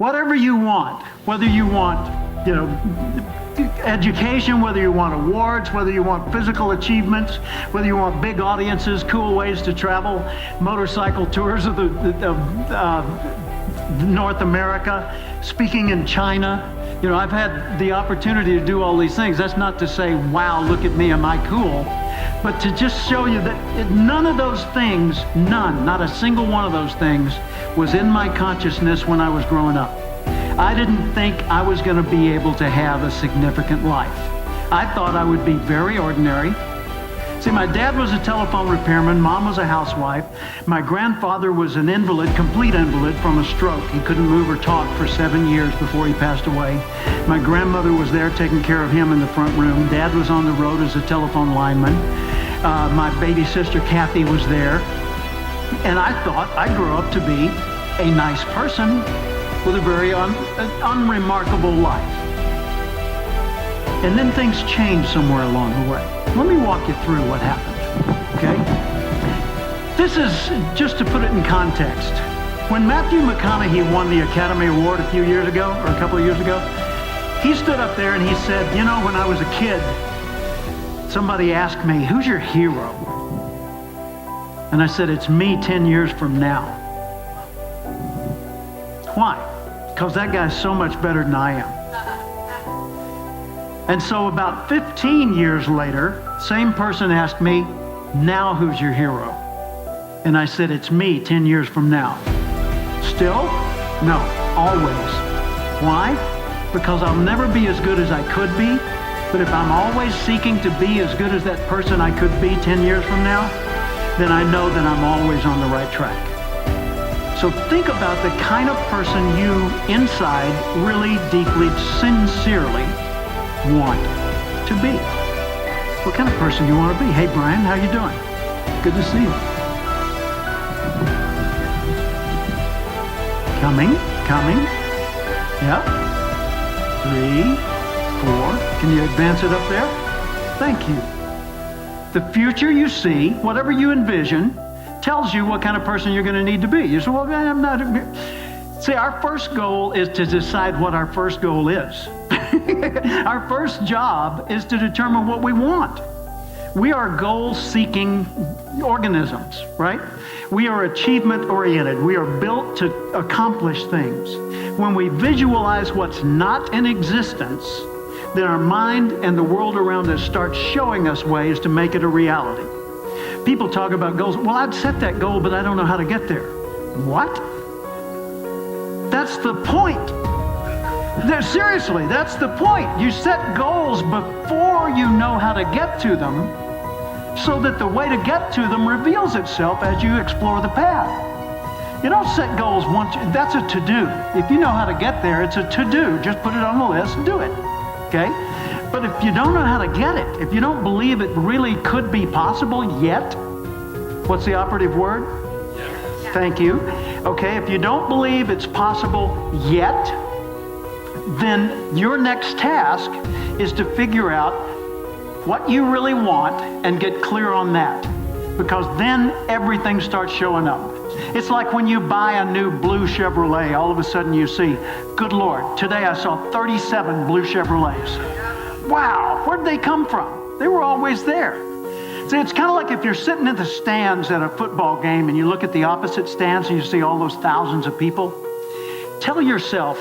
Whatever you want, whether you want, education, whether you want awards, whether you want physical achievements, whether you want big audiences, cool ways to travel, motorcycle tours of North America, speaking in China. I've had the opportunity to do all these things. That's not to say, wow, look at me, am I cool? But to just show you that none of those things, not a single one of those things was in my consciousness when I was growing up. I didn't think I was going to be able to have a significant life. I thought I would be very ordinary. See, my dad was a telephone repairman, mom was a housewife. My grandfather was an invalid, complete invalid from a stroke. He couldn't move or talk for 7 years before he passed away. My grandmother was there taking care of him in the front room. Dad was on the road as a telephone lineman. My baby sister Kathy was there. And I thought I grew up to be a nice person with a very unremarkable life. And then things changed somewhere along the way. Let me walk you through what happened, okay? This is just to put it in context. When Matthew McConaughey won the Academy Award a few years ago, or a couple of years ago, he stood up there and he said, when I was a kid, somebody asked me, who's your hero? And I said, it's me 10 years from now. Why? Because that guy's so much better than I am. And so about 15 years later, same person asked me, now who's your hero? And I said, it's me 10 years from now. Still? No, always. Why? Because I'll never be as good as I could be, but if I'm always seeking to be as good as that person I could be 10 years from now, then I know that I'm always on the right track. So think about the kind of person you inside really deeply, sincerely want to be. What kind of person do you want to be? Hey, Brian, how you doing? Good to see you. Coming. Yep. 3, 4. Can you advance it up there? Thank you. The future you see, whatever you envision, tells you what kind of person you're going to need to be. You say, well, I'm not. See, our first goal is to decide what our first goal is. Our first job is to determine what we want. We are goal-seeking organisms, right? We are achievement-oriented. We are built to accomplish things. When we visualize what's not in existence, then our mind and the world around us starts showing us ways to make it a reality. People talk about goals. Well, I'd set that goal, but I don't know how to get there. What? That's the point. Seriously, that's the point. You set goals before you know how to get to them, so that the way to get to them reveals itself as you explore the path. You don't set goals once. That's a to-do. If you know how to get there, it's a to-do. Just put it on the list and do it. Okay? But if you don't know how to get it, if you don't believe it really could be possible yet, what's the operative word? Yes. Thank you. Okay, if you don't believe it's possible yet, then your next task is to figure out what you really want and get clear on that. Because then everything starts showing up. It's like when you buy a new blue Chevrolet, all of a sudden you see, good Lord, today I saw 37 blue Chevrolets. Wow, where'd they come from? They were always there. See, it's kind of like if you're sitting in the stands at a football game and you look at the opposite stands and you see all those thousands of people. Tell yourself,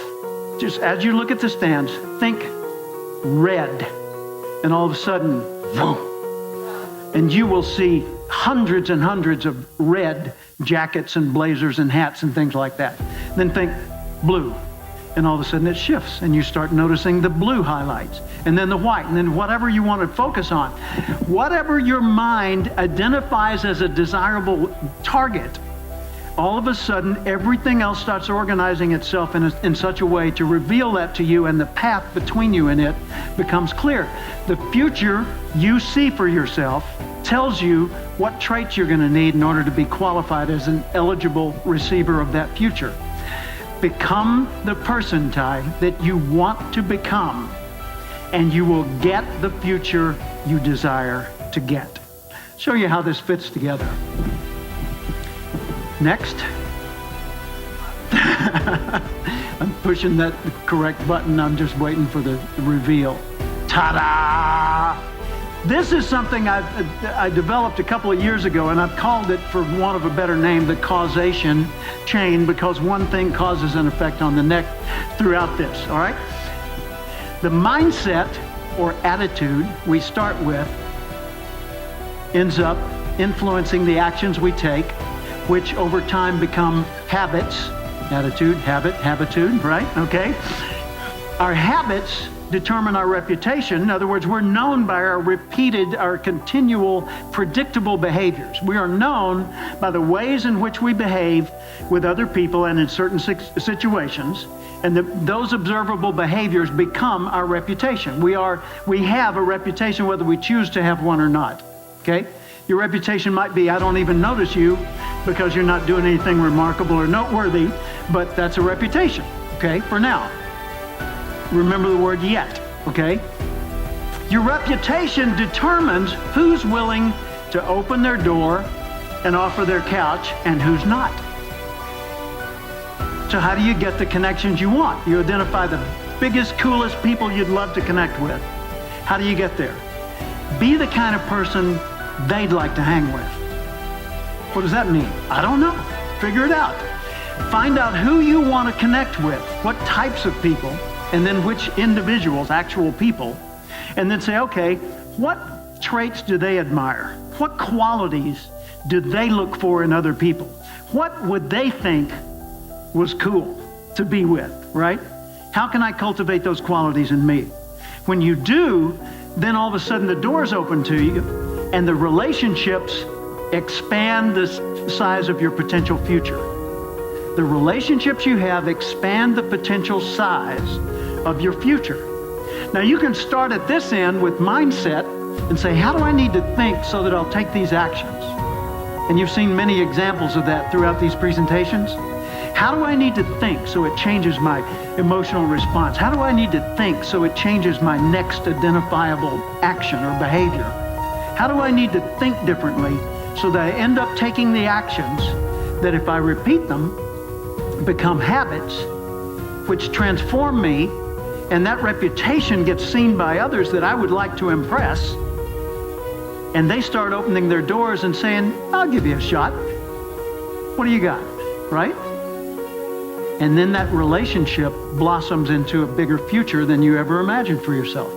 just as you look at the stands, think red. And all of a sudden, boom. And you will see hundreds and hundreds of red jackets and blazers and hats and things like that. Then think blue. And all of a sudden it shifts and you start noticing the blue highlights and then the white and then whatever you want to focus on. Whatever your mind identifies as a desirable target, all of a sudden everything else starts organizing itself in such a way to reveal that to you, and the path between you and it becomes clear. The future you see for yourself tells you what traits you're going to need in order to be qualified as an eligible receiver of that future. Become the person, Ty, that you want to become, and you will get the future you desire to get. Show you how this fits together. Next. I'm pushing that correct button. I'm just waiting for the reveal. Ta-da! This is something I developed a couple of years ago, and I've called it, for want of a better name, the causation chain, because one thing causes an effect on the next throughout this, all right? The mindset or attitude we start with ends up influencing the actions we take, which over time become habits. Attitude, habit, habitude, right? Okay? Our habits determine our reputation. In other words, we're known by our continual, predictable behaviors. We are known by the ways in which we behave with other people and in certain situations. And those observable behaviors become our reputation. We have a reputation whether we choose to have one or not. Okay? Your reputation might be, I don't even notice you because you're not doing anything remarkable or noteworthy, but that's a reputation, okay, for now. Remember the word yet, okay? Your reputation determines who's willing to open their door and offer their couch and who's not. So how do you get the connections you want? You identify the biggest, coolest people you'd love to connect with. How do you get there? Be the kind of person they'd like to hang with. What does that mean? I don't know. Figure it out. Find out who you want to connect with, what types of people, and then which individuals, actual people, and then say, okay, what traits do they admire? What qualities do they look for in other people? What would they think was cool to be with, right? How can I cultivate those qualities in me? When you do, then all of a sudden the doors open to you and the relationships expand the size of your potential future. The relationships you have expand the potential size of your future. Now you can start at this end with mindset and say, how do I need to think so that I'll take these actions? And you've seen many examples of that throughout these presentations. How do I need to think so it changes my emotional response? How do I need to think so it changes my next identifiable action or behavior? How do I need to think differently so that I end up taking the actions that, if I repeat them, become habits which transform me, and that reputation gets seen by others that I would like to impress, and they start opening their doors and saying, I'll give you a shot. What do you got, right? And then that relationship blossoms into a bigger future than you ever imagined for yourself.